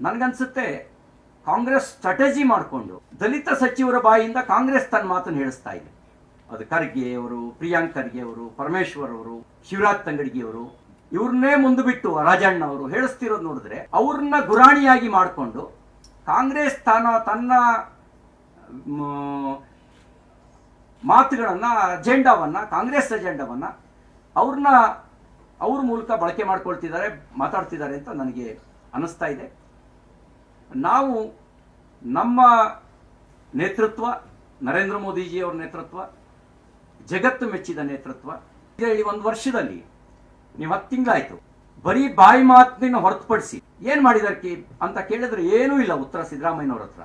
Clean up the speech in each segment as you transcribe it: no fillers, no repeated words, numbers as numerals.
ನನಗನ್ಸುತ್ತೆ ಕಾಂಗ್ರೆಸ್ ಸ್ಟ್ರಾಟಜಿ ಮಾಡಿಕೊಂಡು ದಲಿತ ಸಚಿವರ ಬಾಯಿಯಿಂದ ಕಾಂಗ್ರೆಸ್ ತನ್ನ ಮಾತನ್ನು ಹೇಳಿಸ್ತಾ ಇದೆ. ಅದು ಖರ್ಗೆ ಅವರು, ಪ್ರಿಯಾಂಕ್ ಖರ್ಗೆ ಅವರು, ಪರಮೇಶ್ವರ್ ಅವರು, ಶಿವರಾಜ್ ತಂಗಡಗಿ ಅವರು, ಇವ್ರನ್ನೇ ಮುಂದೆ ಬಿಟ್ಟು ರಾಜಣ್ಣ ಅವರು ಹೇಳಿಸ್ತಿರೋದು ನೋಡಿದ್ರೆ ಅವ್ರನ್ನ ಗುರಾಣಿಯಾಗಿ ಮಾಡಿಕೊಂಡು ಕಾಂಗ್ರೆಸ್ ತನ್ನ ಮಾತುಗಳನ್ನು, ಅಜೆಂಡಾವನ್ನು, ಕಾಂಗ್ರೆಸ್ ಅಜೆಂಡಾವನ್ನು ಅವ್ರ ಮೂಲಕ ಬಳಕೆ ಮಾಡ್ಕೊಳ್ತಿದ್ದಾರೆ, ಮಾತಾಡ್ತಿದ್ದಾರೆ ಅಂತ ನನಗೆ ಅನ್ನಿಸ್ತಾ ಇದೆ. ನಾವು ನಮ್ಮ ನೇತೃತ್ವ, ನರೇಂದ್ರ ಮೋದಿಜಿಯವರ ನೇತೃತ್ವ, ಜಗತ್ತು ಮೆಚ್ಚಿದ ನೇತೃತ್ವ, ಈ ಒಂದು ವರ್ಷದಲ್ಲಿ ನೀವು 10 ತಿಂಗಳಾಯಿತು, ಬರೀ ಬಾಯಿ ಮಾತಿನ ಹೊರತುಪಡಿಸಿ ಏನು ಮಾಡಿದಾರೆ ಅಂತ ಕೇಳಿದ್ರೆ ಏನೂ ಇಲ್ಲ ಉತ್ತರ ಸಿದ್ದರಾಮಯ್ಯನವ್ರ ಹತ್ರ.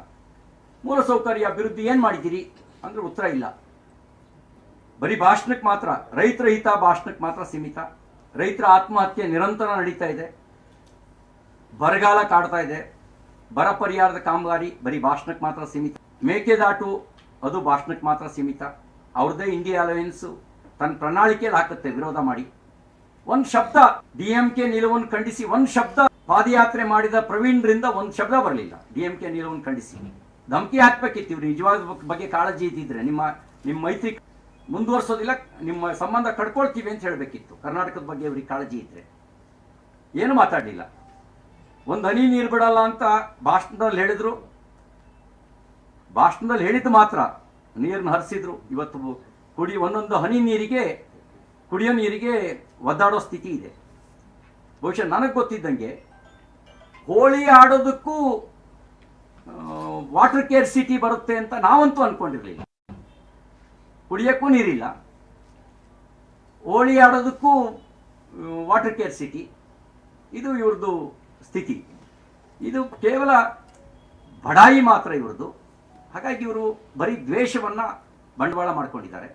ಮೂಲಸೌಕರ್ಯ ಅಭಿವೃದ್ಧಿ ಏನು ಮಾಡಿದ್ದೀರಿ ಅಂದರೆ ಉತ್ತರ ಇಲ್ಲ. ಬರೀ ಭಾಷಣಕ್ಕೆ ಮಾತ್ರ, ರೈತರ ಹಿತ ಭಾಷಣಕ್ಕೆ ಮಾತ್ರ ಸೀಮಿತ. ರೈತರ ಆತ್ಮಹತ್ಯೆ ನಿರಂತರ ನಡೀತಾ ಇದೆ, ಬರಗಾಲ ಕಾಡ್ತಾ ಇದೆ, ಬರ ಪರಿಹಾರದ ಕಾಮಗಾರಿ ಬರೀ ಭಾಷಣಕ್ಕೆ ಮಾತ್ರ ಸೀಮಿತ. ಮೇಕೆದಾಟು ಅದು ಭಾಷಣಕ್ಕೆ ಮಾತ್ರ ಸೀಮಿತ. ಅವ್ರದ್ದೇ ಇಂಡಿಯಾ ಅಲಯನ್ಸು ತನ್ನ ಪ್ರಣಾಳಿಕೆಯಲ್ಲಿ ಹಾಕುತ್ತೆ ವಿರೋಧ ಮಾಡಿ. ಒಂದು ಶಬ್ದ DMK ನಿಲುವನ್ನು ಖಂಡಿಸಿ, ಒಂದು ಶಬ್ದ ಪಾದಯಾತ್ರೆ ಮಾಡಿದ ಪ್ರವೀಣ್ರಿಂದ ಒಂದು ಶಬ್ದ ಬರಲಿಲ್ಲ DMK ನಿಲುವನ್ನು ಖಂಡಿಸಿ. ಧಮಕಿ ಹಾಕ್ಬೇಕಿತ್ತು. ಇವ್ರು ನಿಜವಾದ ಬಗ್ಗೆ ಕಾಳಜಿ ಇದ್ದಿದ್ರೆ ನಿಮ್ಮ ಮೈತ್ರಿ ಮುಂದುವರ್ಸೋದಿಲ್ಲ, ನಿಮ್ಮ ಸಂಬಂಧ ಕಡ್ಕೊಳ್ತೀವಿ ಅಂತ ಹೇಳಬೇಕಿತ್ತು. ಕರ್ನಾಟಕದ ಬಗ್ಗೆ ಇವ್ರಿಗೆ ಕಾಳಜಿ ಇದ್ರೆ ಏನು ಮಾತಾಡಲಿಲ್ಲ. ಒಂದು ಹನಿ ನೀರು ಬಿಡಲ್ಲ ಅಂತ ಭಾಷಣದಲ್ಲಿ ಹೇಳಿದ್ರು. ಭಾಷಣದಲ್ಲಿ ಹೇಳಿದ್ದು ಮಾತ್ರ ನೀರನ್ನು ಹರಿಸಿದ್ರು. ಇವತ್ತು ಒಂದೊಂದು ಹನಿ ನೀರಿಗೆ, ಕುಡಿಯೋ ನೀರಿಗೆ ಒದ್ದಾಡೋ ಸ್ಥಿತಿ ಇದೆ. ಬಹುಶಃ ನನಗೆ ಗೊತ್ತಿದ್ದಂಗೆ ಹೋಳಿ ಆಡೋದಕ್ಕೂ ವಾಟರ್ ಕೇರ್ ಸಿಟಿ ಬರುತ್ತೆ ಅಂತ ನಾವಂತೂ ಅಂದ್ಕೊಂಡಿರಲಿಲ್ಲ. ಕುಡಿಯೋಕ್ಕೂ ನೀರಿಲ್ಲ, ಹೋಳಿ ಆಡೋದಕ್ಕೂ ವಾಟರ್ ಕೇರ್ ಸಿಟಿ, ಇದು ಇವ್ರದ್ದು ಸ್ಥಿತಿ. ಇದು ಕೇವಲ ಬಡಾಯಿ ಮಾತ್ರ ಇವ್ರದ್ದು. ಹಾಗಾಗಿ ಇವರು ಬರೀ ದ್ವೇಷವನ್ನು ಬಂಡವಾಳ ಮಾಡ್ಕೊಂಡಿದ್ದಾರೆ.